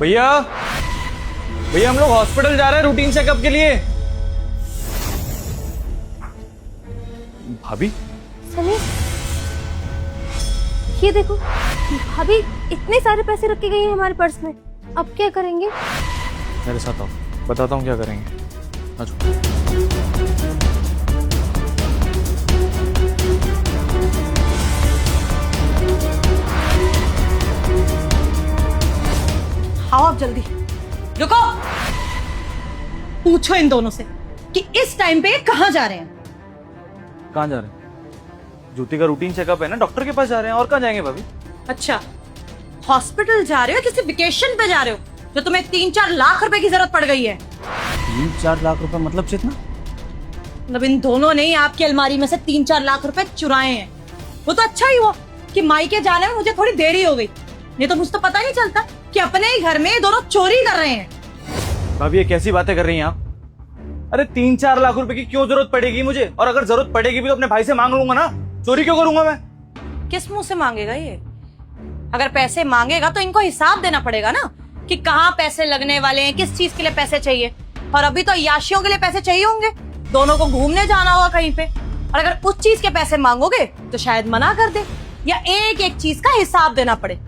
भैया भैया, हम लोग हॉस्पिटल जा रहे हैं रूटीन चेकअप के लिए। भाभी, सनी, ये देखो, भाभी इतने सारे पैसे रख के गई हैं हमारे पर्स में। अब क्या करेंगे? मेरे साथ आओ, बताता हूँ क्या करेंगे। अच्छा, आओ आप जल्दी। रुको, पूछो इन दोनों से कि इस टाइम पे कहाँ जा रहे हैं। कहाँ जा रहे हैं? ज्योति का रूटीन चेकअप है ना, डॉक्टर के पास जा रहे हैं। और कहाँ जाएंगे भाभी? अच्छा, हॉस्पिटल जा रहे हो, किसी वेकेशन पे जा रहे हो जो तुम्हें 3-4 लाख रुपए की जरूरत पड़ गई है? 3-4 लाख रुपए मतलब चेतना? मतलब इन दोनों ने आपकी अलमारी में से 3-4 लाख रुपए चुराए हैं। वो तो अच्छा ही हुआ कि मायके जाने में मुझे थोड़ी देरी हो गई, नहीं तो मुझे तो पता नहीं चलता कि अपने ही घर में ये दोनों चोरी कर रहे हैं। भाभी, ये कैसी बातें कर रही हैं आप? अरे 3-4 लाख रुपए की क्यों जरूरत पड़ेगी मुझे? और अगर जरूरत पड़ेगी भी तो अपने भाई से मांग लूंगा ना, चोरी क्यों करूंगा मैं? किस मुंह से मांगेगा ये? अगर पैसे मांगेगा तो इनको हिसाब देना पड़ेगा ना कि कहाँ पैसे लगने वाले हैं, किस चीज के लिए पैसे चाहिए। और अभी तो याशियों के लिए पैसे चाहिए होंगे, दोनों को घूमने जाना होगा कहीं पे। और अगर उस चीज के पैसे मांगोगे तो शायद मना कर दे या एक एक चीज का हिसाब देना पड़े।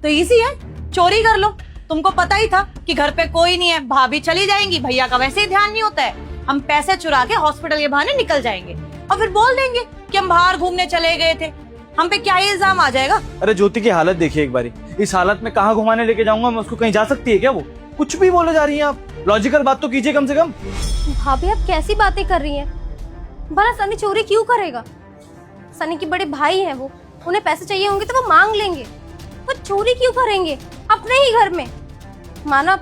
तो इजी है, चोरी कर लो। तुमको पता ही था कि घर पे कोई नहीं है, भाभी चली जाएंगी, भैया का वैसे ही ध्यान नहीं होता है। हम पैसे चुरा के हॉस्पिटल के बहाने निकल जाएंगे और फिर बोल देंगे कि हम बाहर घूमने चले गए थे। हम पे क्या इल्जाम आ जाएगा? अरे ज्योति की हालत देखिए एक बारी। इस हालत में कहाँ घुमाने लेके जाऊंगा मैं उसको? कहीं जा सकती है क्या वो? कुछ भी बोले जा रही हैं आप। लॉजिकल बात तो कीजिए कम से कम। भाभी आप कैसी बातें कर रही हैं? भला सनी चोरी क्यों करेगा? सनी के बड़े भाई हैं वो, उन्हें पैसे चाहिए होंगे तो वो मांग लेंगे। वो चोरी क्यों करेंगे अपने ही घर में? माना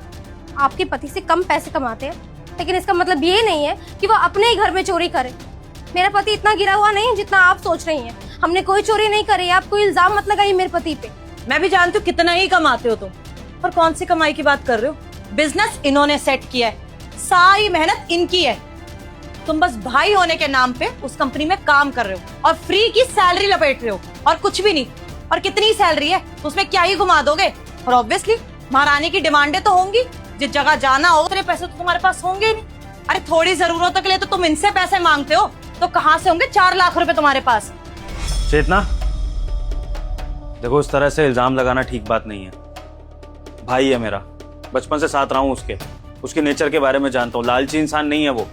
आपके पति से कम पैसे कमाते हैं, लेकिन इसका मतलब ये नहीं है कि वो अपने ही घर में चोरी करे। मेरा पति इतना गिरा हुआ नहीं जितना आप सोच रही हैं। हमने कोई चोरी नहीं करी है, आप कोई इल्जाम मत लगाइए मेरे पति पे। मैं भी जानती हूँ कितना ही कमाते हो तुम, और कौन सी कमाई की बात कर रहे हो? बिजनेस इन्होंने सेट किया है, सारी मेहनत इनकी है। तुम बस भाई होने के नाम पे उस कंपनी में काम कर रहे हो और फ्री की सैलरी लपेट रहे हो और कुछ भी नहीं। और कितनी सैलरी है, उसमें क्या ही घुमा दोगे? और ऑब्वियसली महारानी की डिमांडें तो होंगी, जिस जगह जाना हो उतने पैसे तो तुम्हारे पास होंगे ही नहीं। अरे थोड़ी जरूरतों के लिए तो तुम इनसे पैसे मांगते हो, तो कहाँ से होंगे 4 लाख रुपए तुम्हारे पास? चेतना, देखो इस तरह से इल्जाम लगाना ठीक बात नहीं है। भाई है मेरा, बचपन से साथ रहा हूं उसके नेचर के बारे में जानता हूँ। लालची इंसान नहीं है वो।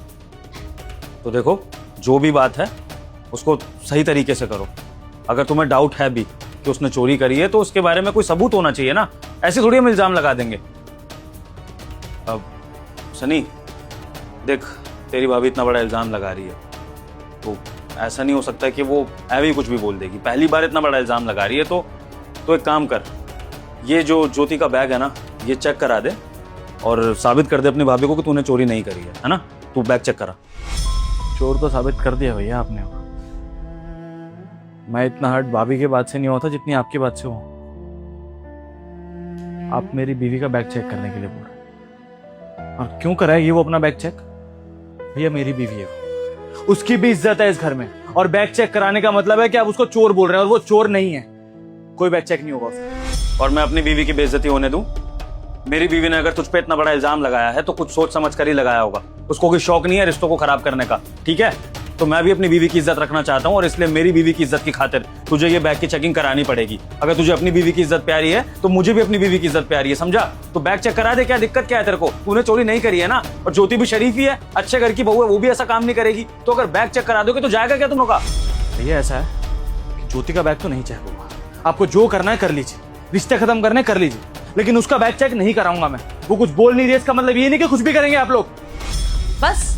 तो देखो, जो भी बात है उसको सही तरीके से करो। अगर तुम्हें डाउट है भी कि उसने चोरी करी है तो उसके बारे में कोई सबूत होना चाहिए ना, ऐसे थोड़ी हम इल्जाम लगा देंगे। अब सनी देख, तेरी भाभी इतना बड़ा इल्जाम लगा रही है तो ऐसा नहीं हो सकता कि वो ऐवे ही कुछ भी बोल देगी। पहली बार इतना बड़ा इल्जाम लगा रही है तो एक काम कर, ये जो ज्योति का बैग है ना, ये चेक करा दे और साबित कर दे अपनी भाभी को कि तूने चोरी नहीं करी है ना? तू बैग चेक करा। चोर तो साबित कर दिया भैया आपने। मैं इतना हर्ट भाभी के बात से नहीं होता जितनी आपकी बात से हो। आप मेरी बीवी का बैग चेक करने के लिए बोल रहे हैं, और क्यों कराएगी वो अपना बैग चेक? भैया मेरी बीवी है वो, उसकी भी इज्जत है इस घर में। और बैग चेक कराने का मतलब है कि आप उसको चोर बोल रहे हैं, और वो चोर नहीं है। कोई बैग चेक नहीं होगा उसका। और मैं अपनी बीवी की बेइज्जती होने दूं? मेरी बीवी ने अगर तुझ पे इतना बड़ा इल्जाम लगाया है तो कुछ सोच समझ कर ही लगाया होगा। उसको कोई शौक नहीं है रिश्तों को खराब करने का, ठीक है? तो मैं भी अपनी बीवी की इज्जत रखना चाहता हूं और इसलिए मेरी बीवी की इज्जत की खातिर तुझे ये बैग की चेकिंग करानी पड़ेगी। अगर तुझे अपनी बीवी की इज्जत प्यारी है तो मुझे भी अपनी बीवी की इज्जत प्यारी है, समझा? तो बैग चेक करा दे। क्या दिक्कत क्या है तेरे को? तूने चोरी नहीं करी है ना? और ज्योति भी शरीफ ही है, अच्छे घर की बहू है, वो भी ऐसा काम नहीं करेगी। तो अगर बैग चेक करा दोगे तो जाएगा क्या तुम लोग का? भैया ऐसा है कि ज्योति का बैग तो नहीं चेक होगा। आपको जो करना है कर लीजिए, रिश्ते खत्म करने कर लीजिए, लेकिन उसका बैग चेक नहीं कराऊंगा मैं। वो कुछ बोल नहीं रही, इसका मतलब ये नहीं कि कुछ भी करेंगे आप लोग। बस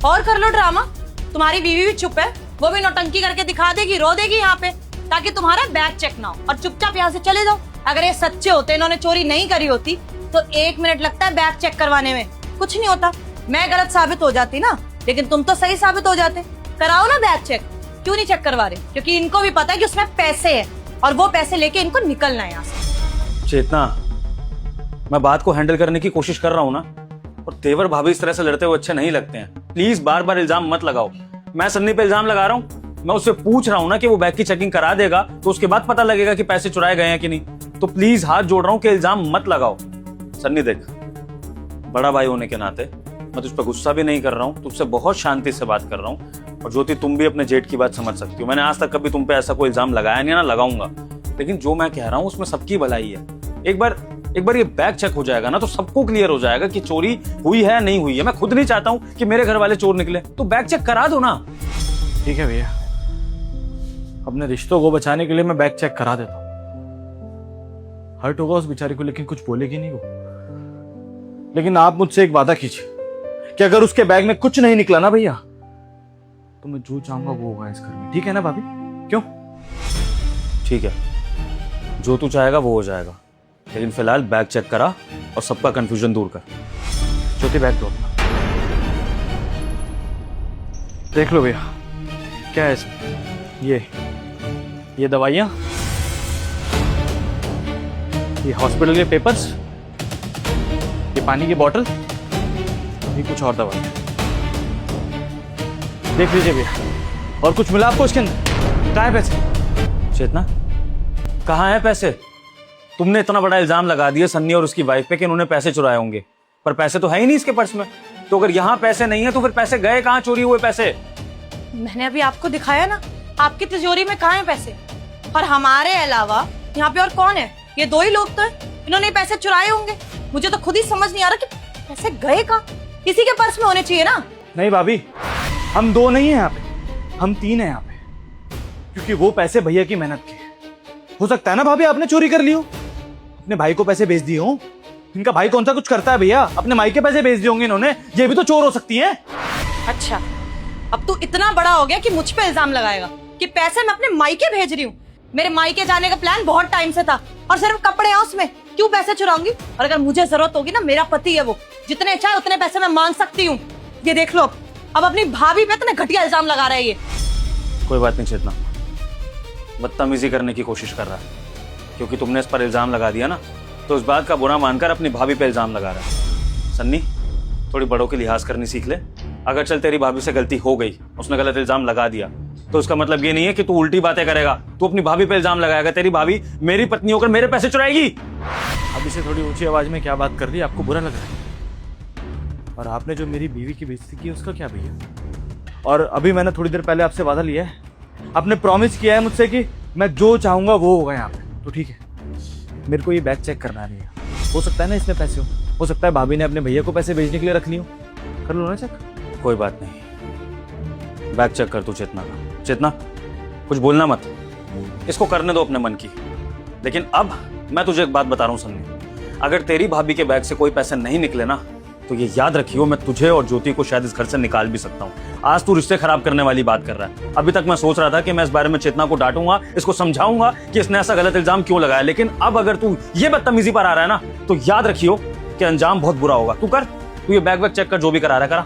और कर लो ड्रामा। तुम्हारी बीवी भी चुप है, वो भी नौटंकी करके दिखा देगी, रो देगी यहाँ पे, ताकि तुम्हारा बैग चेक ना हो और चुपचाप यहाँ से चले जाओ। अगर ये सच्चे होते, इन्होंने चोरी नहीं करी होती, तो 1 मिनट लगता है बैग चेक करवाने में, कुछ नहीं होता। मैं गलत साबित हो जाती ना, लेकिन तुम तो सही साबित हो जाते। कराओ ना बैग चेक। क्यों नहीं चेक करवा रहे? क्योंकि इनको भी पता है कि उसमें पैसे है और वो पैसे लेके इनको निकलना है यहाँ से। चेतना, मैं बात को हैंडल करने की कोशिश कर रहा हूं ना, और तेवर भाभी इस तरह से लड़ते हुए अच्छे नहीं लगते हैं। प्लीज बार बार इल्जाम मत लगाओ। मैं सन्नी पे इल्जाम लगा रहा हूं, मैं उससे पूछ रहा हूं ना कि वो बैग की चेकिंग करा देगा तो उसके बाद पता लगेगा कि पैसे चुराए गए हैं कि नहीं। तो प्लीज हाथ जोड़ रहा हूं कि इल्जाम मत लगाओ। सन्नी देख, बड़ा भाई होने के नाते मैं तुझ पर गुस्सा भी नहीं कर रहा हूँ, तुझसे बहुत शांति से बात कर रहा हूँ। और ज्योति, तुम भी अपने जेठ की बात समझ सकती हो। मैंने आज तक कभी तुम पे ऐसा कोई इल्जाम लगाया नहीं, ना लगाऊंगा। लेकिन जो मैं कह रहा हूँ उसमें सबकी भलाई है। एक बार ये बैग चेक हो जाएगा ना तो सबको क्लियर हो जाएगा कि चोरी हुई है नहीं हुई है। मैं खुद नहीं चाहता हूँ कि मेरे घर वाले चोर निकले, तो बैग चेक करा दो ना। ठीक है भैया, अपने रिश्तों को बचाने के लिए मैं बैग चेक करा देता हूँ। हर्ट होगा उस बेचारी को, लेकिन कुछ बोलेगी नहीं वो। लेकिन आप मुझसे एक वादा कीजिए कि अगर उसके बैग में कुछ नहीं निकला ना भैया, तो मैं जो चाहूंगा वो होगा इस घर में। ठीक है ना भाभी? क्यों? ठीक है, जो तू चाहेगा वो हो जाएगा, लेकिन फिलहाल बैग चेक करा और सबका कंफ्यूजन दूर कर। ज्योति बैग दो, देख लो भैया क्या है इसमें। ये दवाइयाँ, ये हॉस्पिटल के पेपर्स, ये पानी की बोतल, ये कुछ और दवाइयाँ। देख लीजिए भैया। और कुछ मिला आपको इसके अंदर? कहाँ है पैसे? चेतना, कहाँ है पैसे? तुमने इतना बड़ा इल्जाम लगा दिया सन्नी और उसकी वाइफ पे कि उन्होंने पैसे चुराए होंगे, पर पैसे तो है ही नहीं इसके पर्स में। तो अगर यहाँ पैसे नहीं है तो फिर पैसे गए कहाँ, चोरी हुए पैसे? मैंने अभी आपको दिखाया ना, आपकी तिजोरी में कहाँ है पैसे। और हमारे अलावा यहाँ पे और कौन है? ये दो ही लोग तो हैं, इन्होंने पैसे चुराए होंगे। मुझे तो खुद ही समझ नहीं आ रहा कि पैसे गए कहाँ। किसी के पर्स में होने चाहिए ना। नहीं भाभी, हम दो नहीं हैं यहाँ पे, हम तीन हैं यहाँ पे, क्योंकि वो पैसे भैया की मेहनत के। हो सकता है ना भाभी आपने चोरी कर ली हो, अपने भाई को पैसे भेज दिए हो। इनका भाई कौन सा कुछ करता है भैया, अपने माई के पैसे भेज दिए होंगे इन्होंने। ये भी तो चोर हो सकती हैं। अच्छा, अब तू इतना बड़ा हो गया कि मुझ पे इल्जाम लगाएगा कि पैसे मैं अपने मायके भेज रही हूँ। मेरे मायके जाने का प्लान बहुत टाइम से था, और सिर्फ कपड़े हैं उसमें, क्यों पैसे चुराऊंगी? और अगर मुझे जरूरत होगी ना, मेरा पति है वो, जितने चाहे उतने पैसे मैं मांग सकती हूँ। ये देख लो, अब अपनी भाभी पे इतने घटिया इल्जाम लगा रहा है ये। कोई बात नहीं चेतना, बदतमीजी करने की कोशिश कर रहा है, क्योंकि तुमने इस पर इल्जाम लगा दिया ना, तो उस बात का बुरा मानकर अपनी भाभी पे इल्जाम लगा रहा है। सन्नी, थोड़ी बड़ों की लिहाज करनी सीख ले। अगर चल तेरी भाभी से गलती हो गई, उसने गलत इल्जाम लगा दिया, तो उसका मतलब ये नहीं है कि तू उल्टी बातें करेगा, तू अपनी भाभी पे इल्जाम लगाएगा। तेरी भाभी मेरी पत्नी होकर मेरे पैसे चुराएगी। अभी से थोड़ी ऊंची आवाज में क्या बात कर रही है, आपको बुरा लग रहा है? और आपने जो मेरी बीवी की बेइज्जती की उसका क्या भैया? और अभी मैंने थोड़ी देर पहले आपसे वादा लिया है, आपने प्रॉमिस किया है मुझसे कि मैं जो चाहूंगा वो होगा यहाँ पे। तो ठीक है, मेरे को ये बैग चेक करना है भैया। हो सकता है ना इसमें पैसे हो सकता है भाभी ने अपने भैया को पैसे भेजने के लिए रख ली हो। कर लो ना चेक। कोई बात नहीं, बैग चेक कर तू चेतना का। चेतना, कुछ बोलना मत, इसको करने दो अपने मन की। लेकिन अब मैं तुझे एक बात बता रहा हूँ सन्नी, अगर तेरी भाभी के बैग से कोई पैसे नहीं निकले ना, तो ये याद रखियो, मैं तुझे और ज्योति को शायद इस घर से निकाल भी सकता हूँ। आज तू रिश्ते खराब करने वाली बात कर रहा है। अभी तक मैं सोच रहा था कि मैं इस बारे में चेतना को डांटूंगा, इसको समझाऊंगा कि इसने ऐसा गलत इल्जाम क्यों लगाया, लेकिन अब अगर तू ये बदतमीजी पर आ रहा है ना, तो याद रखियो कि अंजाम बहुत बुरा होगा। तू कर, तू ये बैग चेक कर, जो भी करा रहा है करा।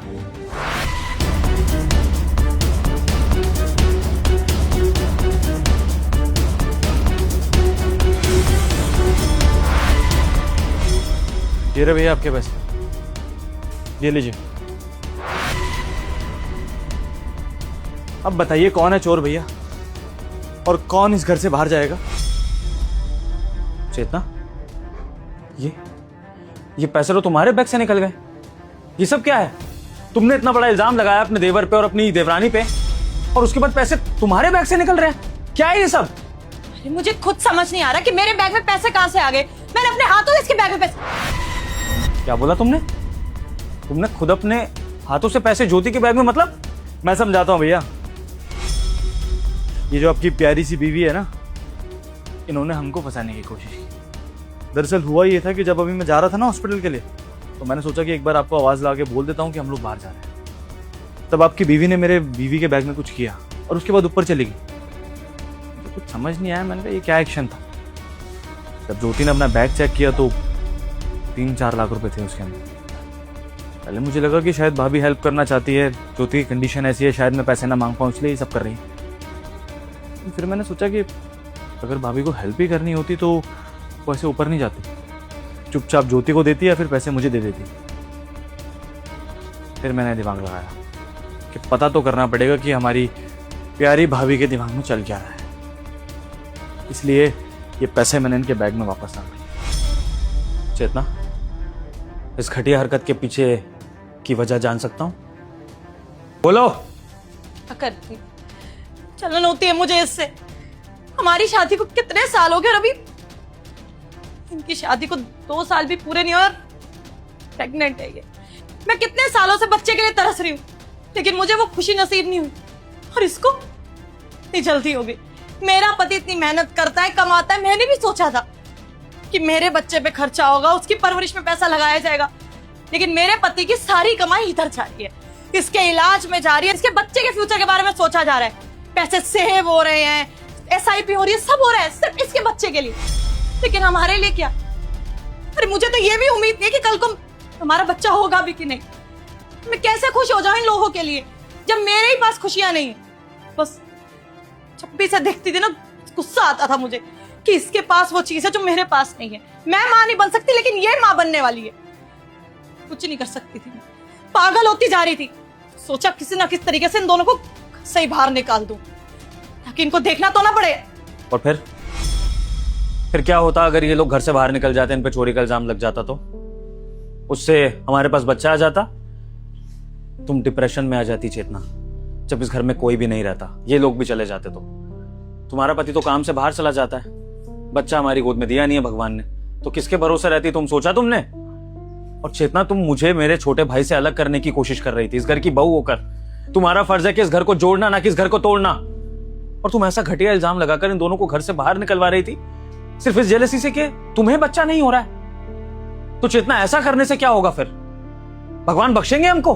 ये रहे भैया आपके पैसे, ये लीजिए। अब बताइए कौन है चोर भैया, और कौन इस घर से बाहर जाएगा? चेतना, ये पैसे तो तुम्हारे बैग से निकल गए। ये सब क्या है? तुमने इतना बड़ा इल्जाम लगाया अपने देवर पे और अपनी देवरानी पे, और उसके बाद पैसे तुम्हारे बैग से निकल रहे हैं। क्या है ये सब? अरे मुझे खुद समझ नहीं आ रहा कि मेरे बैग में पैसे कहां से आ गए। मैंने अपने हाथों इसके बैग में पैसे। क्या बोला तुमने? तुमने खुद अपने हाथों से पैसे ज्योति के बैग में? मतलब मैं समझाता हूँ भैया। ये जो आपकी प्यारी सी बीवी है ना, इन्होंने हमको फंसाने की कोशिश की। दरअसल हुआ ये था कि जब अभी मैं जा रहा था ना हॉस्पिटल के लिए, तो मैंने सोचा कि एक बार आपको आवाज़ लगा के बोल देता हूँ कि हम लोग बाहर जा रहे हैं। तब आपकी बीवी ने मेरे बीवी के बैग में कुछ किया और उसके बाद ऊपर चली गई। तो कुछ समझ नहीं आया, मैंने कहा ये क्या एक्शन था। जब ज्योति ने अपना बैग चेक किया तो 3-4 लाख रुपए थे उसके अंदर। पहले मुझे लगा कि शायद भाभी हेल्प करना चाहती है, ज्योति की कंडीशन ऐसी है, शायद मैं पैसे ना मांग पाऊँ, इसलिए ये सब कर रही है। फिर मैंने सोचा कि अगर भाभी को हेल्प ही करनी होती तो वो ऐसे ऊपर नहीं जाती, चुपचाप ज्योति को देती या फिर पैसे मुझे दे देती। फिर मैंने दिमाग लगाया कि पता तो करना पड़ेगा कि हमारी प्यारी भाभी के दिमाग में चल क्या रहा है। इसलिए ये पैसे मैंने इनके बैग में वापस डाल दिए। चेतना, इस घटिया हरकत के पीछे की वजह जान सकता हूँ? बोलो। क्या करती, चलन होती है मुझे इससे। हमारी शादी को कितने साल हो गए और अभी इनकी शादी को 2 साल भी पूरे नहीं हुए और प्रेग्नेंट है ये। मैं कितने सालों से बच्चे के लिए तरस रही हूँ, लेकिन मुझे वो खुशी नसीब नहीं हुई और इसको इतनी जल्दी हो गई। मेरा पति इतनी मेहनत करता है, कमाता है, मैंने भी सोचा था कि मेरे बच्चे पे खर्चा होगा, उसकी परवरिश में पैसा लगाया जाएगा, लेकिन मेरे पति की सारी कमाई इधर जा रही है, इसके इलाज में जा रही है, इसके बच्चे के फ्यूचर के बारे में सोचा जा रहा है, पैसे सेव हो रहे हैं, SIP हो रही है, सब हो रहा है सिर्फ इसके बच्चे के लिए। लेकिन हमारे लिए क्या? अरे मुझे तो ये भी उम्मीद नहीं कि कल को हमारा बच्चा होगा भी कि नहीं। मैं कैसे खुश हो जाऊं इन लोगों के लिए जब मेरे ही पास खुशियां नहीं है। बस जब भी से देखती थी ना, गुस्सा आता था मुझे कि इसके पास वो चीज है जो मेरे पास नहीं है। मैं माँ नहीं बन सकती, लेकिन ये माँ बनने वाली है। कुछ नहीं कर सकती थी, पागल होती जा रही थी। सोचा किसी ना किसी तरीके से इन दोनों को सही बाहर निकाल दूं ताकि इनको देखना तो ना पड़े। और फिर क्या होता अगर ये लोग घर से बाहर निकल जाते, इन पे चोरी का इल्जाम लग जाता तो? उससे हमारे पास बच्चा आ जाता, तुम डिप्रेशन में आ जाती चेतना। जब इस घर में कोई भी नहीं रहता, ये लोग भी चले जाते तो तुम्हारा पति तो काम से बाहर चला जाता है, बच्चा हमारी गोद में दिया नहीं है भगवान ने, तो किसके भरोसे रहती तुम? सोचा तुमने? और चेतना, तुम मुझे मेरे छोटे भाई से अलग करने की कोशिश कर रही थी इस घर की बहू होकर। तुम्हारा फर्ज है कि इस घर को जोड़ना, ना कि इस घर को तोड़ना। और तुम ऐसा घटिया इल्जाम लगाकर इन दोनों को घर से बाहर निकलवा रही थी सिर्फ इस जेलसी से कि तुम्हें बच्चा नहीं हो रहा है। तो चेतना, ऐसा करने से क्या होगा? फिर भगवान बख्शेंगे हमको?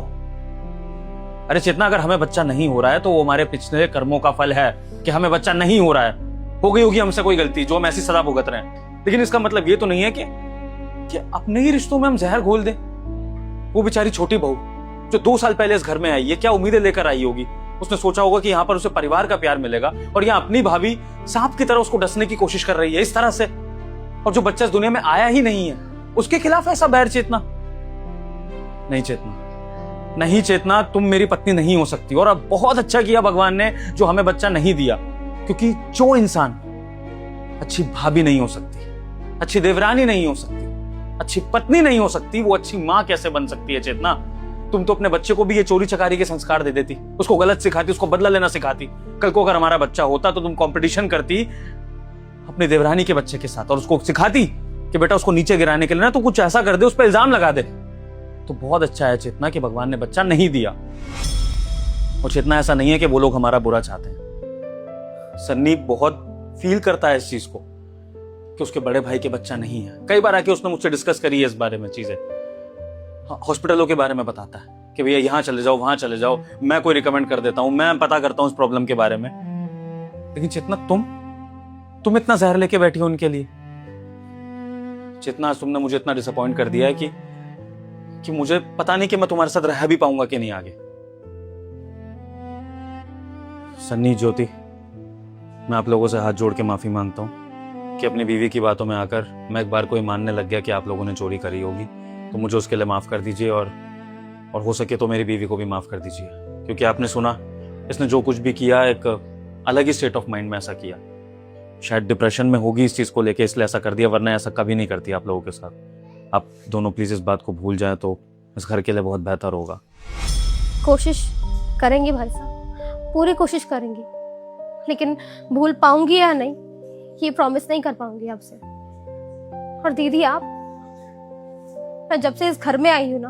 अरे चेतना, अगर हमें बच्चा नहीं हो रहा है तो वो हमारे पिछले कर्मों का फल है कि हमें बच्चा नहीं हो रहा है। हो गई होगी हमसे कोई गलती जो हम ऐसी सजा भुगत रहे हैं, लेकिन इसका मतलब ये तो नहीं है कि अपने ही रिश्तों में हम जहर घोल दें। वो बेचारी छोटी बहू जो 2 साल पहले इस घर में आई है, क्या उम्मीदें लेकर आई होगी? उसने सोचा होगा कि यहाँ पर उसे परिवार का प्यार मिलेगा, और यहाँ अपनी भाभी सांप की तरह उसको डसने की कोशिश कर रही है इस तरह से। और जो बच्चा इस दुनिया में आया ही नहीं है, उसके खिलाफ ऐसा बैर चेतना? नहीं चेतना, नहीं चेतना, तुम मेरी पत्नी नहीं हो सकती। और अब बहुत अच्छा किया भगवान ने जो हमें बच्चा नहीं दिया, क्योंकि जो इंसान अच्छी भाभी नहीं हो सकती, अच्छी देवरानी नहीं हो सकती, अच्छी पत्नी नहीं हो सकती, वो अच्छी मां कैसे बन सकती है? चेतना, तुम तो अपने बच्चे को भी ये चोरी चकारी के संस्कार दे देती, उसको गलत सिखाती, उसको बदला लेना सिखाती। कल को अगर हमारा बच्चा होता तो तुम कंपटीशन करती अपनी देवरानी के बच्चे के साथ और उसको सिखाती कि बेटा उसको नीचे गिराने के लिए ना तो कुछ ऐसा कर दे, उस पर इल्जाम लगा दे। तो बहुत अच्छा है चेतना कि भगवान ने बच्चा नहीं दिया। और चेतना, ऐसा नहीं है कि वो लोग हमारा बुरा चाहते हैं। सन्नी बहुत फील करता है इस चीज को कि उसके बड़े भाई के बच्चा नहीं है। कई बार आके उसने मुझसे डिस्कस करी है इस बारे में चीजें, हॉस्पिटलों के बारे में बताता है कि भैया यहाँ चले जाओ, वहां चले जाओ, मैं कोई रिकमेंड कर देता हूं, मैं पता करता हूं इस प्रॉब्लम के बारे में। लेकिन चेतना, तुम इतना जहर लेके बैठी हो उनके लिए। चेतना, तुमने मुझे इतना डिसअपॉइंट कर दिया है कि मुझे पता नहीं कि मैं तुम्हारे साथ रह भी पाऊंगा कि नहीं आगे। सन्नी, ज्योति, मैं आप लोगों से हाथ जोड़ के माफी मांगता हूं कि अपनी बीवी की बातों में आकर मैं एक बार कोई मानने लग गया कि आप लोगों ने चोरी करी होगी, तो मुझे उसके लिए माफ कर दीजिए। और हो सके तो मेरी बीवी को भी माफ कर दीजिए, क्योंकि आपने सुना इसने जो कुछ भी किया एक अलग ही स्टेट ऑफ माइंड में ऐसा किया। शायद डिप्रेशन में होगी इस चीज को लेके, इसलिए ऐसा कर दिया, वरना ऐसा कभी नहीं करती आप लोगों के साथ। आप दोनों प्लीज इस बात को भूल जाएं तो इस घर के लिए बहुत बेहतर होगा। कोशिश करेंगे भाई साहब, पूरी कोशिश करेंगे, लेकिन भूल पाऊंगी या नहीं ये प्रॉमिस नहीं कर पाऊंगी आपसे। और दीदी, मैं जब से इस घर में आई हूं ना,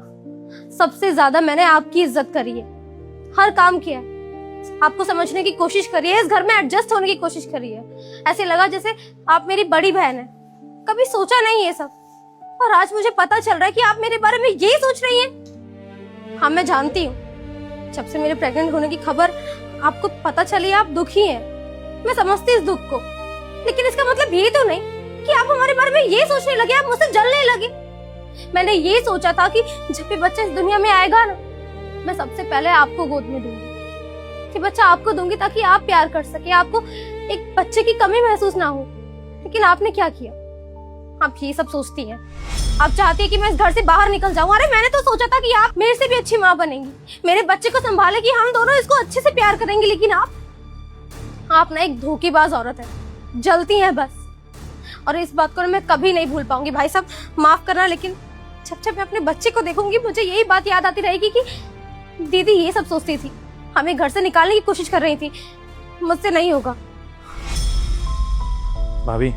सबसे ज्यादा मैंने आपकी इज्जत करी है, हर काम किया है, आपको समझने की कोशिश करी है, इस घर में एडजस्ट होने की कोशिश करी है। ऐसे लगा जैसे आप मेरी बड़ी बहन है। कभी सोचा नहीं ये सब, और आज मुझे पता चल रहा है कि आप मेरे बारे में यही सोच रही हैं। हाँ, मैं जानती हूँ, जब से मेरे प्रेग्नेंट होने की खबर आपको पता चली आप दुखी हैं। मैं समझती इस दुख को, लेकिन इसका मतलब ये तो नहीं कि आप हमारे बारे में ये सोचने लगे, आप मुझसे जलने लगे। मैंने ये सोचा था कि जब भी बच्चा इस दुनिया में आएगा ना, मैं सबसे पहले आपको गोद में दूंगी, कि बच्चा आपको दूंगी ताकि आप प्यार कर सके, आपको एक बच्चे की कमी महसूस ना हो। लेकिन आपने क्या किया? आप ये सब सोचती हैं, आप चाहती है कि मैं इस घर से बाहर निकल जाऊं। अरे मैंने तो सोचा था कि आप मेरे से भी अच्छी माँ बनेंगी, मेरे बच्चे को संभालेगी, हम दोनों इसको अच्छे से प्यार करेंगे। लेकिन आप ना एक धोखेबाज औरत है, जलती हैं बस। और इस बात को मैं कभी नहीं भूल पाऊंगी। भाई साहब, माफ करना, लेकिन जब जब मैं अपने बच्चे को देखूंगी मुझे यही बात याद आती रहेगी कि दीदी ये सब सोचती थी, हमें घर से निकालने की कोशिश कर रही थी। मुझसे नहीं होगा। भाभी,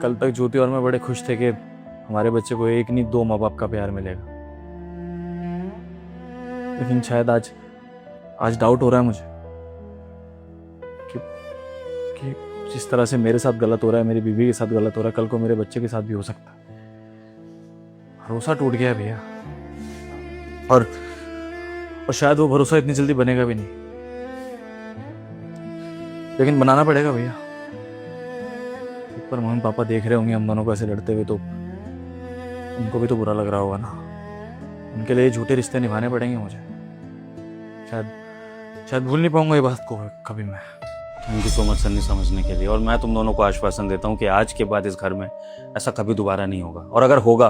कल तक ज्योति और मैं बड़े खुश थे कि हमारे बच्चे को एक नहीं 2 माँ बाप का प्यार मिलेगा, लेकिन शायद आज डाउट हो रहा है मुझे कि जिस तरह से मेरे साथ गलत हो रहा है, मेरी बीवी के साथ गलत हो रहा है, कल को मेरे बच्चे के साथ भी हो सकता है। भरोसा टूट गया है भैया, और शायद वो भरोसा इतनी जल्दी बनेगा भी नहीं, लेकिन बनाना पड़ेगा भैया। एक बार मम्मी पापा देख रहे होंगे हम दोनों को ऐसे लड़ते हुए, तो उनको भी तो बुरा लग रहा होगा ना। उनके लिए झूठे रिश्ते निभाने पड़ेंगे मुझे। शायद भूल नहीं पाऊंगा ये बात को कभी मैं। Thank you so much Sunny समझने के लिए। और मैं तुम दोनों को आश्वासन देता हूँ कि आज के बाद इस घर में ऐसा कभी दोबारा नहीं होगा, और अगर होगा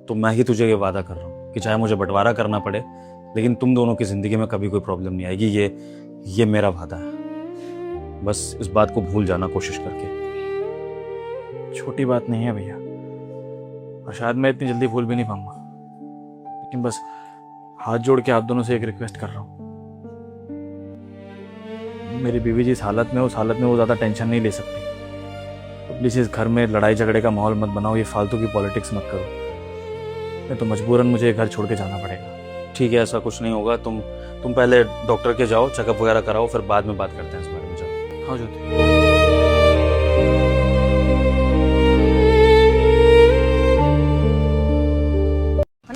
तो मैं ही तुझे ये वादा कर रहा हूँ कि चाहे मुझे बंटवारा करना पड़े, लेकिन तुम दोनों की जिंदगी में कभी कोई प्रॉब्लम नहीं आएगी। ये मेरा वादा है। बस इस बात को भूल जाना कोशिश करके। छोटी बात नहीं है भैया, और शायद मैं इतनी जल्दी भूल भी नहीं पाऊंगा, लेकिन बस हाथ जोड़ के आप दोनों से एक रिक्वेस्ट कर रहा हूँ। मेरी बीवी जी इस हालत में, उस हालत में वो ज़्यादा टेंशन नहीं ले सकती, तो प्लीज़ इस घर में लड़ाई झगड़े का माहौल मत बनाओ, ये फालतू की पॉलिटिक्स मत करो, नहीं तो मजबूरन मुझे ये घर छोड़ के जाना पड़ेगा। ठीक है, ऐसा कुछ नहीं होगा। तुम पहले डॉक्टर के जाओ, चेकअप वगैरह कराओ, फिर बाद में बात करते हैं इस बारे में। जाओ। हाँ ज्योति।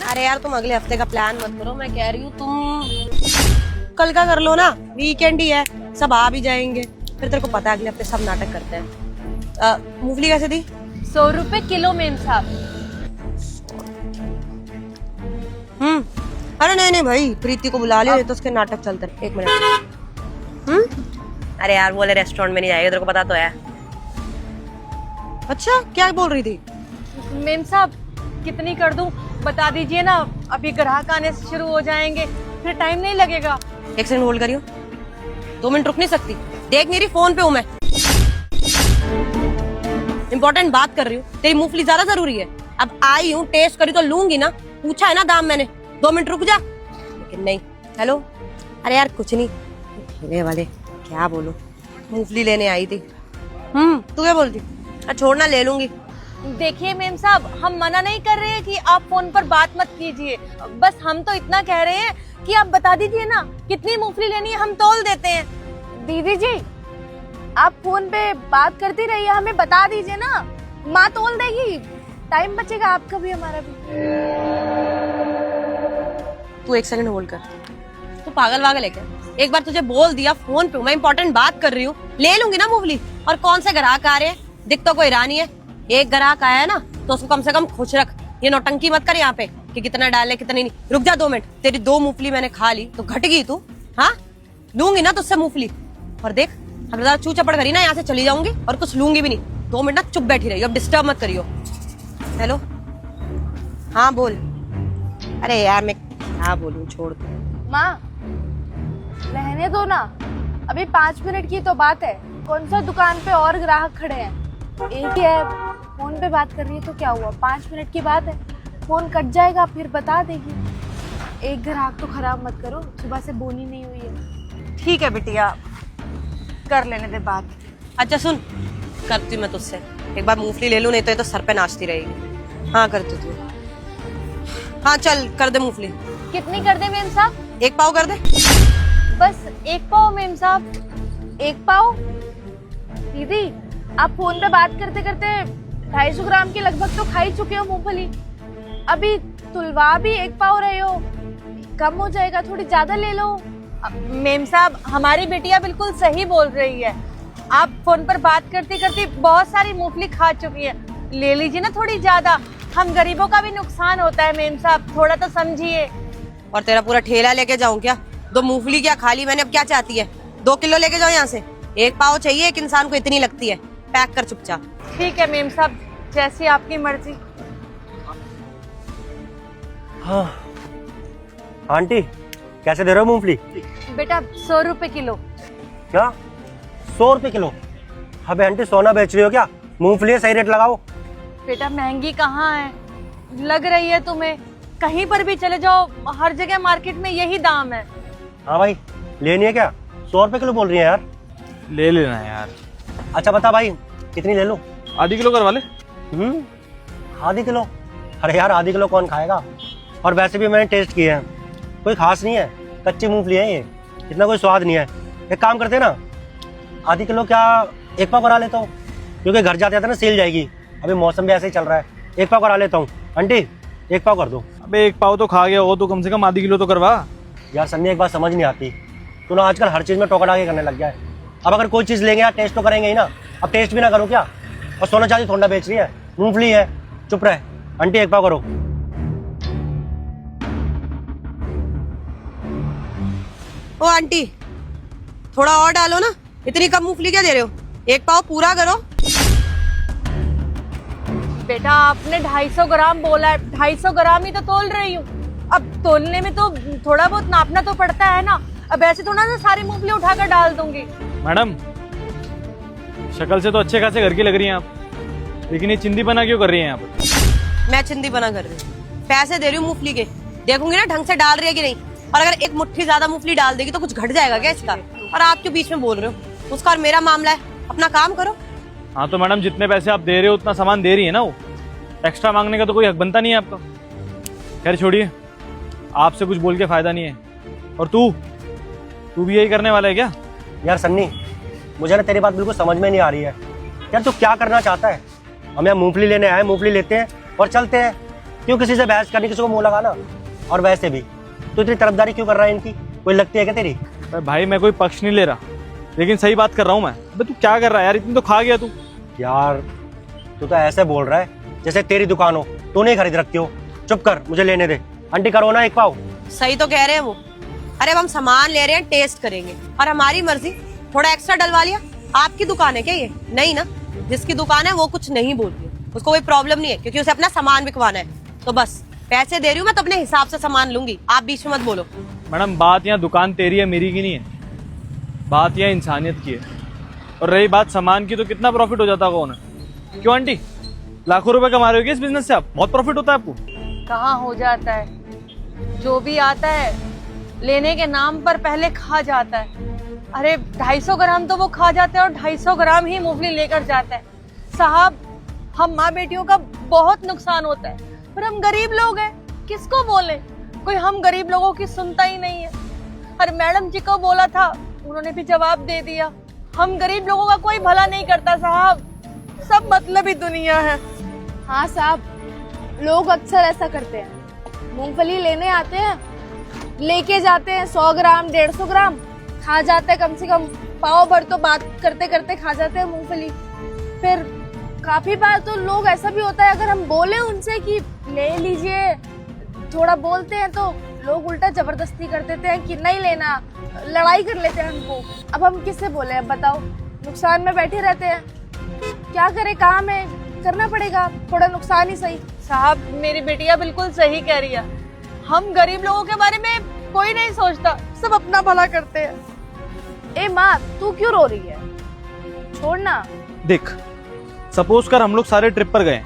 अरे यार, तुम अगले हफ्ते का प्लान मत करो, मैं कह रही हूँ तुम कल का कर लो ना, वीकेंड ही है, सब आ भी जाएंगे। फिर तेरे को पता है अगले हफ्ते सब नाटक करते हैं। मूंगफली कैसे दी? 100 रुपए किलो मेम साहब। अरे नहीं भाई, प्रीति को बुला लियो, ये तो उसके नाटक चलते हैं। 1 मिनट। अरे यार, बोले रेस्टोरेंट में नहीं जाएगा, तेरे को पता तो है। अच्छा, क्या बोल रही थी? मेम साहब कितनी कर दूं बता दीजिए ना, अभी ग्राहक आने से शुरू हो जाएंगे, फिर टाइम नहीं लगेगा। 1 सेकंड होल्ड करियो, 2 मिनट रुक नहीं सकती? देख मेरी फोन पे हूँ मैं, इंपॉर्टेंट बात कर रही हूँ। तेरी मूंगफली ज्यादा जरूरी है। अब आई हूँ, टेस्ट करी तो लूंगी ना, पूछा है ना दाम मैंने। 2 मिनट रुक जा। लेकिन नहीं। हेलो, अरे यार कुछ नहीं, ठेले वाले क्या बोलूं, मूंगफली लेने आई थी। तू क्या बोलती? छोड़ना, ले लूंगी। देखिए मेम साहब, हम मना नहीं कर रहे हैं कि आप फोन पर बात मत कीजिए, बस हम तो इतना कह रहे हैं कि आप बता दीजिए ना कितनी मूंगफली लेनी है, हम तोल देते हैं। दीदी जी, आप फोन पे बात करती रहिए, हमें बता दीजिए ना, माँ तोल देगी, टाइम बचेगा आपका भी हमारा भी। तू 1 सेकंड होल्ड कर। तू पागल वागल है क्या? एक बार तुझे बोल दिया फोन पे मैं इंपॉर्टेंट बात कर रही हूँ, ले लूंगी ना मूंगफली। और कौन से ग्राहक आ रहे हैं? दिख तो कोई रानी है। एक ग्राहक आया है ना, तो उसको कम से कम खुश रख। ये नौटंकी मत कर यहाँ पे कि कितना डाले कितना नहीं। रुक जा 2 मिनट, तेरी 2 मूंगफली मैंने खा ली तो घट गई तू? हाँ, लूंगी ना तुझसे मूंगफली। और देख, अगर ज्यादा चू चपड़ करी ना, यहाँ से चली जाऊंगी और कुछ लूंगी भी नहीं। 2 मिनट ना चुप बैठी रही, अब डिस्टर्ब मत करियो। हेलो, हाँ बोल। अरे यार मैं क्या बोलूं, छोड़ दो। माँ रहने दो ना, अभी 5 मिनट की तो बात है। कौन सा दुकान पे और ग्राहक खड़े हैं, एक ही है, फोन पे बात कर रही है तो क्या हुआ, 5 मिनट की बात है, फोन कट जाएगा फिर बता देगी। एक ग्राहक तो खराब मत करो, सुबह से बोनी नहीं हुई है। ठीक है बिटिया, कर लेने दे बात। अच्छा सुन, करती मैं तुझसे एक बार मूंगफली ले लूं, नहीं तो ये तो सर पे नाचती रहेगी। हाँ करती तू। हाँ चल कर दे मूंगफली। कितनी कर दे मेम साहब? 1 पाव कर दे। बस 1 पाव मेम साहब। 1 पाव? दीदी आप फोन पे बात करते करते 250 ग्राम के लगभग तो खा ही चुके हो मूंगफली, अभी तुलवा भी 1 पाव रहे हो, कम हो जाएगा, थोड़ी ज्यादा ले लो। मेम साहब, हमारी बेटिया बिल्कुल सही बोल रही है, आप फोन पर बात करती करती बहुत सारी मूंगफली खा चुकी है, ले लीजिए ना थोड़ी ज्यादा। हम गरीबों का भी नुकसान होता है मेम साहब, थोड़ा तो समझिए। और तेरा पूरा ठेला लेके जाऊं क्या? 2 मूंगफली क्या खा ली मैंने, अब क्या चाहती है? 2 किलो लेके जाओ यहाँ से। 1 पाव चाहिए, एक इंसान को इतनी लगती है। पैक कर चुपचाप। ठीक है मेम साहब, जैसी आपकी मर्जी। हाँ आंटी, कैसे दे रहे हो मूंगफली? बेटा 100 रुपए किलो। क्या 100 रुपए किलो? अबे आंटी सोना बेच रही हो क्या? मूंगफली सही रेट लगाओ। बेटा महंगी कहाँ है, लग रही है तुम्हें? कहीं पर भी चले जाओ, हर जगह मार्केट में यही दाम है। हाँ भाई, लेनी है क्या? 100 रुपए किलो बोल रही है यार। ले लेना है यार। अच्छा बता भाई, कितनी ले लूं? आधी किलो करवा ले। आधी किलो? अरे यार, आधी किलो कौन खाएगा? और वैसे भी मैंने टेस्ट किया है, कोई खास नहीं है, कच्ची मूंगफली है ये, इतना कोई स्वाद नहीं है। एक काम करते हैं ना, आधी किलो क्या एक पाव करा लेता हूँ, क्योंकि घर जाते जाते ना सेल जाएगी, अभी मौसम भी ऐसे ही चल रहा है। एक पाव करा लेता हूँ। आंटी, एक पाव कर दो। अबे एक पाव तो खा गया हो तो कम से कम आधी किलो तो करवा। यार सन्नी, एक बात समझ नहीं आती, तू ना आजकल हर चीज़ में टोका टाकी करने लग गया है। अब अगर कोई चीज़ लेंगे यार, टेस्ट तो करेंगे ही ना। अब टेस्ट भी ना करो क्या? और सोना चांदी थोड़ा बेच रही है, मूंगफली है, चुप रहे। आंटी एक पाव करो। ओ आंटी, थोड़ा और डालो ना, इतनी कम मूंगफली क्या दे रहे हो? एक पाव पूरा करो। बेटा आपने 250 ग्राम बोला है, 250 ग्राम ही तो तोल रही हूँ। अब तोलने में तो थोड़ा बहुत नापना तो पड़ता है ना। अब ऐसे थोड़ा ना सारी मूंगफली उठाकर डाल दूंगी। मैडम, शक्ल से तो अच्छे खासे घर की लग रही हैं आप, लेकिन ये चिंदी बना क्यों कर रही हैं यहाँ पर? मैं चिंदी बना कर रही हूँ, पैसे दे रही हूँ मूंगफली के, देखूंगी ना ढंग से डाल रही है कि नहीं। और अगर एक मुट्ठी ज्यादा मूंगफली डाल देगी तो कुछ घट जाएगा क्या इसका? और आप क्यों बीच में बोल रहे हो? उसका और मेरा मामला है, अपना काम करो। हाँ तो मैडम, जितने पैसे आप दे रहे हो उतना सामान दे रही है ना वो, एक्स्ट्रा मांगने का तो कोई हक बनता नहीं है आपका। खैर छोड़िए, आपसे कुछ बोल के फायदा नहीं है। और तू भी यही करने वाला है क्या? यार सन्नी, मुझे ना तेरी बात बिल्कुल समझ में नहीं आ रही है। यार तू क्या करना चाहता है? हम यहाँ मूंगफली लेने आए, मूंगफली लेते हैं और चलते हैं, क्यों किसी से बहस करनी, किसी को मुंह लगाना? और वैसे भी तू इतनी तरफदारी क्यों कर रहा है इनकी? कोई लगती है क्या तेरी? अरे भाई, मैं कोई पक्ष नहीं ले रहा, लेकिन सही बात कर रहा हूँ मैं। अबे तू क्या कर रहा है यार? इतनी तो खा गया तू। यार तू तो ऐसे बोल रहा है जैसे तेरी दुकान हो, तू नहीं खरीद रखती हो। चुप कर, मुझे लेने दे। आंटी करो ना एक पाव। सही तो कह रहे हैं वो। अरे अब हम सामान ले रहे हैं, टेस्ट करेंगे, और हमारी मर्जी, थोड़ा एक्स्ट्रा डलवा लिया। आपकी दुकान है क्या ये? नहीं ना, जिसकी दुकान है वो कुछ नहीं बोलती, उसको कोई प्रॉब्लम नहीं है, क्योंकि उसे अपना सामान बिकवाना है। तो बस पैसे दे रही हूँ मैं, तो अपने हिसाब से सामान लूंगी, आप बीच में मत बोलो। मैडम, बात यहाँ दुकान तेरी है मेरी की नहीं है, बात यहाँ इंसानियत की है। और रही बात सामान की, तो कितना प्रॉफिट हो जाता होगा उन्हें? क्यों आंटी, लाखों रुपए कमा रहे हो क्या इस बिजनेस से आप? बहुत प्रॉफिट होता है आपको। कहाँ हो जाता है, जो भी आता है लेने के नाम पर पहले खा जाता है। अरे 250 ग्राम तो वो खा जाते हैं और 250 ग्राम ही मूंगफली लेकर जाते हैं। साहब, हम माँ बेटियों का बहुत नुकसान होता है, पर हम गरीब लोग हैं, किसको बोले? कोई हम गरीब लोगों की सुनता ही नहीं है। और मैडम जी को बोला था, उन्होंने भी जवाब दे दिया, हम गरीब लोगों का कोई भला नहीं करता साहब, सब मतलब ही दुनिया है। हाँ साहब, लोग अक्सर ऐसा करते हैं, मूंगफली लेने आते हैं, लेके जाते हैं 100 ग्राम 150 ग्राम, खा जाते हैं कम से कम पाव भर, तो बात करते करते खा जाते हैं मूंगफली। फिर काफी बार तो लोग ऐसा भी होता है, अगर हम बोले उनसे कि ले लीजिए, थोड़ा बोलते हैं तो लोग उल्टा जबरदस्ती कर देते हैं कि नहीं लेना, लड़ाई कर लेते हैं हमको। अब हम किससे बोले? अब बताओ, नुकसान में बैठे रहते हैं, क्या करें, काम है, करना पड़ेगा, थोड़ा नुकसान ही सही। साहब, मेरी बेटिया बिल्कुल सही कह रही है, हम गरीब लोगों के बारे में कोई नहीं सोचता, सब अपना भला करते हैं। ए माँ, तू क्यों रो रही है? छोड़ना। देख, सपोज कर हम लोग सारे ट्रिप पर गए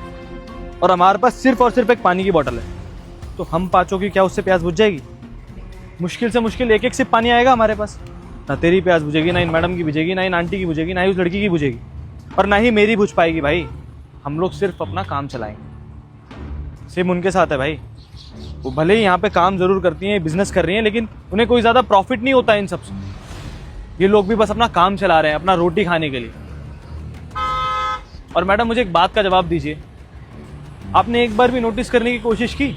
और हमारे पास सिर्फ और सिर्फ एक पानी की बोतल है, तो हम पांचों की क्या उससे प्यास बुझ जाएगी? मुश्किल से मुश्किल एक सिप पानी आएगा हमारे पास। ना तेरी प्यास बुझेगी, ना इन मैडम की बुझेगी, ना इन आंटी की बुझेगी, ना ही उस लड़की की बुझेगी, और ना ही मेरी बुझ पाएगी। भाई, हम लोग सिर्फ अपना काम चलाएंगे। सेम उनके साथ है भाई, वो भले ही यहाँ पे काम जरूर करती हैं, बिजनेस कर रही हैं, लेकिन उन्हें कोई ज़्यादा प्रॉफिट नहीं होता इन सबसे। ये लोग भी बस अपना काम चला रहे हैं, अपना रोटी खाने के लिए। और मैडम, मुझे एक बात का जवाब दीजिए, आपने एक बार भी नोटिस करने की कोशिश की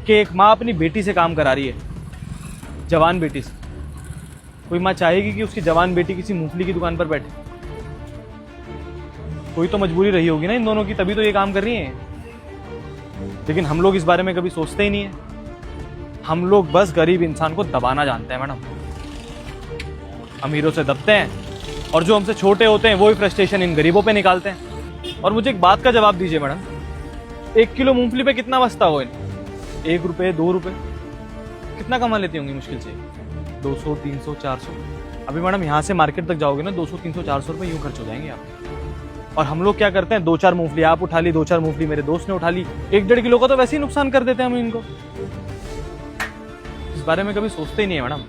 कि एक माँ अपनी बेटी से काम करा रही है, जवान बेटी से? कोई माँ चाहेगी कि उसकी जवान बेटी किसी मूंगफली की दुकान पर बैठे? कोई तो मजबूरी रही होगी ना इन दोनों की, तभी तो ये काम कर रही हैं। लेकिन हम लोग इस बारे में कभी सोचते ही नहीं है। हम लोग बस गरीब इंसान को दबाना जानते हैं मैडम, अमीरों से दबते हैं, और जो हमसे छोटे होते हैं वही फ्रस्ट्रेशन इन गरीबों पे निकालते हैं। और मुझे एक बात का जवाब दीजिए मैडम, 1 किलो मूंगफली पे कितना बचता हो? 1 रुपये 2 रुपये कितना कमा लेती होंगी मुश्किल से? 200 300 400। अभी मैडम यहाँ से मार्केट तक जाओगे ना, 200 300 400 रुपये यूँ खर्च हो जाएंगे आप। और हम लोग क्या करते हैं, 2-4 मूंगफली आप उठा ली, 2-4 मूंगफली मेरे दोस्त ने उठा ली, 1-1.5 किलो का तो वैसे ही नुकसान कर देते हैं हम इनको। इस बारे में कभी सोचते ही नहीं है मैडम।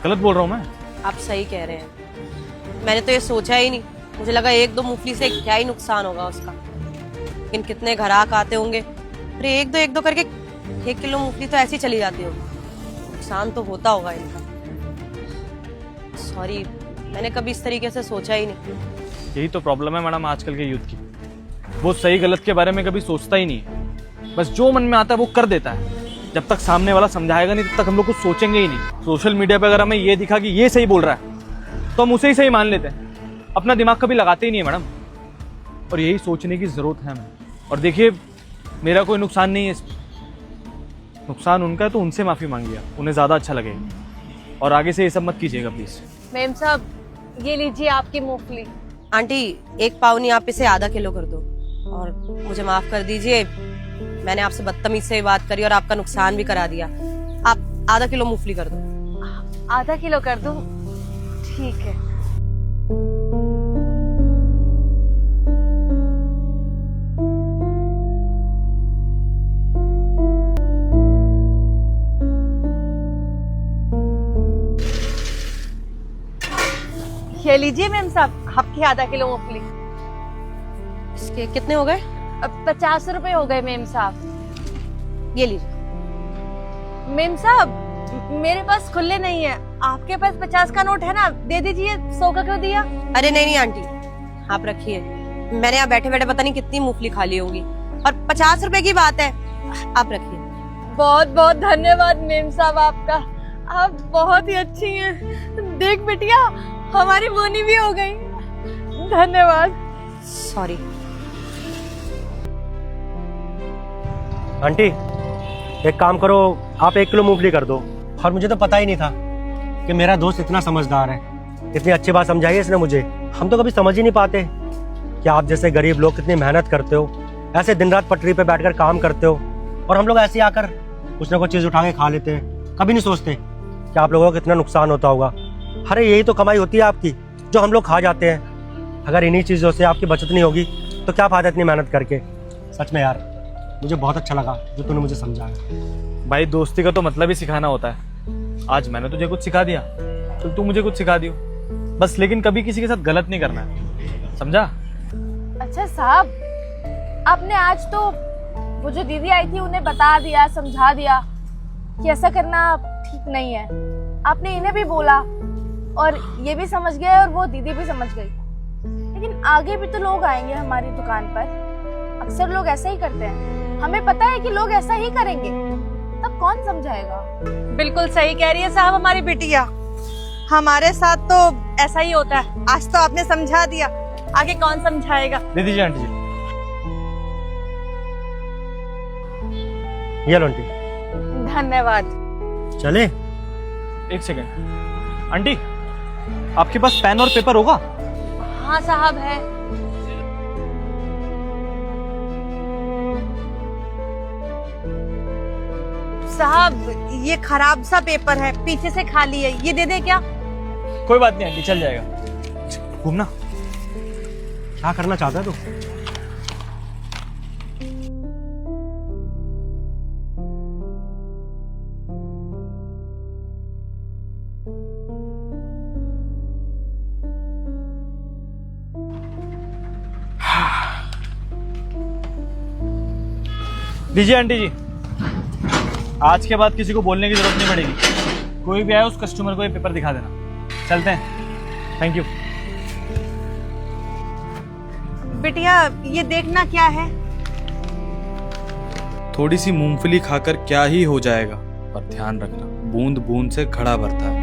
गलत बोल रहा हूँ मैं? आप सही कह रहे हैं, मैंने तो ये सोचा ही नहीं। मुझे लगा 1-2 मूंगफली से क्या ही नुकसान होगा उसका, लेकिन कितने ग्राहक आते होंगे, फिर 1-2 करके 1 किलो मूंगफली तो ऐसी चली जाती होगी, नुकसान तो होता होगा इनका। सॉरी, मैंने कभी इस तरीके से सोचा ही नहीं। यही तो प्रॉब्लम है मैडम आजकल के यूथ की, वो सही गलत के बारे में कभी सोचता ही नहीं है, बस जो मन में आता है वो कर देता है। जब तक सामने वाला समझाएगा नहीं तब तक हम लोग कुछ सोचेंगे ही नहीं। सोशल मीडिया पे अगर हमें ये दिखा कि ये सही बोल रहा है तो हम उसे ही सही मान लेते हैं, अपना दिमाग कभी लगाते ही नहीं है मैडम। और यही सोचने की जरूरत है हमें। और देखिए, मेरा कोई नुकसान नहीं है इसमें, नुकसान उनका है तो उनसे माफी मांगिए, उन्हें ज्यादा अच्छा लगेगा। और आगे से ये सब मत कीजिएगा प्लीज। मेम साहब, ये लीजिए आपकी मूंगफली। आंटी, 1 पाव नहीं, आप इसे आधा किलो कर दो। और मुझे माफ कर दीजिए, मैंने आपसे बदतमीज से बात करी और आपका नुकसान भी करा दिया। आप आधा किलो मूंगफली कर दो। आधा किलो कर दूं? ठीक है। ये लीजिए मेम साहब, आपकी आधा किलो मूंगफली। इसके कितने हो गए? अब 50 रुपए हो गए मेम साहब। ये लीजिए। मेम साहब, मेरे पास खुले नहीं है, आपके पास 50 का नोट है ना, दे दीजिए। 100 का क्यों दिया? अरे नहीं आंटी, आप रखिए। मैंने यहाँ बैठे बैठे पता नहीं कितनी मूंगफली खा ली होगी, और 50 रुपए की बात है, आप रखिए। बहुत बहुत धन्यवाद मेम साहब आपका, आप बहुत ही अच्छी हैं। देख बिटिया, हमारी बोनी भी हो गई। धन्यवाद। सॉरी। आंटी, एक काम करो, आप 1 किलो मूंगफली कर दो। और मुझे तो पता ही नहीं था कि मेरा दोस्त इतना समझदार है, इतनी अच्छी बात समझाई है इसने मुझे। हम तो कभी समझ ही नहीं पाते कि आप जैसे गरीब लोग कितनी मेहनत करते हो, ऐसे दिन रात पटरी पे बैठकर काम करते हो, और हम लोग ऐसे आकर कुछ ना कुछ चीज़ उठा के खा लेते हैं। कभी नहीं सोचते कि आप लोगों को कितना नुकसान होता होगा। अरे यही तो कमाई होती है आपकी, जो हम लोग खा जाते हैं। अगर इन्हीं चीज़ों से आपकी बचत नहीं होगी तो क्या फ़ायदा इतनी मेहनत करके। सच में यार, मुझे बहुत अच्छा लगा जो तूने मुझे समझाया। भाई, दोस्ती का तो मतलब ही सिखाना होता है। आज मैंने तुझे कुछ सिखा दिया तो तू मुझे कुछ सिखा दियो बस, लेकिन कभी किसी के साथ गलत नहीं करना है, समझा? अच्छा साहब, आपने आज तो वो जो दीदी आई थी उन्हें बता दिया, समझा दिया कि ऐसा करना ठीक नहीं है। आपने इन्हें भी बोला और ये भी समझ गए और वो दीदी भी समझ गई। लेकिन आगे भी तो लोग आएंगे हमारी दुकान पर, अक्सर लोग ऐसा ही करते हैं। हमें पता है कि लोग ऐसा ही करेंगे, तब कौन समझाएगा? बिल्कुल सही कह रही है साहब हमारी बिटिया, हमारे साथ तो ऐसा ही होता है। आज तो आपने समझा दिया, आगे कौन समझाएगा? दे दीजिए आंटी जी। ये लो आंटी। धन्यवाद। चले? 1 सेकेंड आंटी, आपके पास पेन और पेपर होगा? हाँ साहब है। साहब, ये खराब सा पेपर है, पीछे से खाली है, ये दे दे क्या? कोई बात नहीं आंटी, चल जाएगा। घूमना। क्या करना चाहता है तू? दीजिए आंटी जी। आज के बाद किसी को बोलने की जरूरत नहीं पड़ेगी। कोई भी आए उस कस्टमर को ये पेपर दिखा देना। चलते हैं। Thank you. बिटिया, ये देखना क्या है? थोड़ी सी मूंगफली खाकर क्या ही हो जाएगा, पर ध्यान रखना, बूंद बूंद से घड़ा भरता है।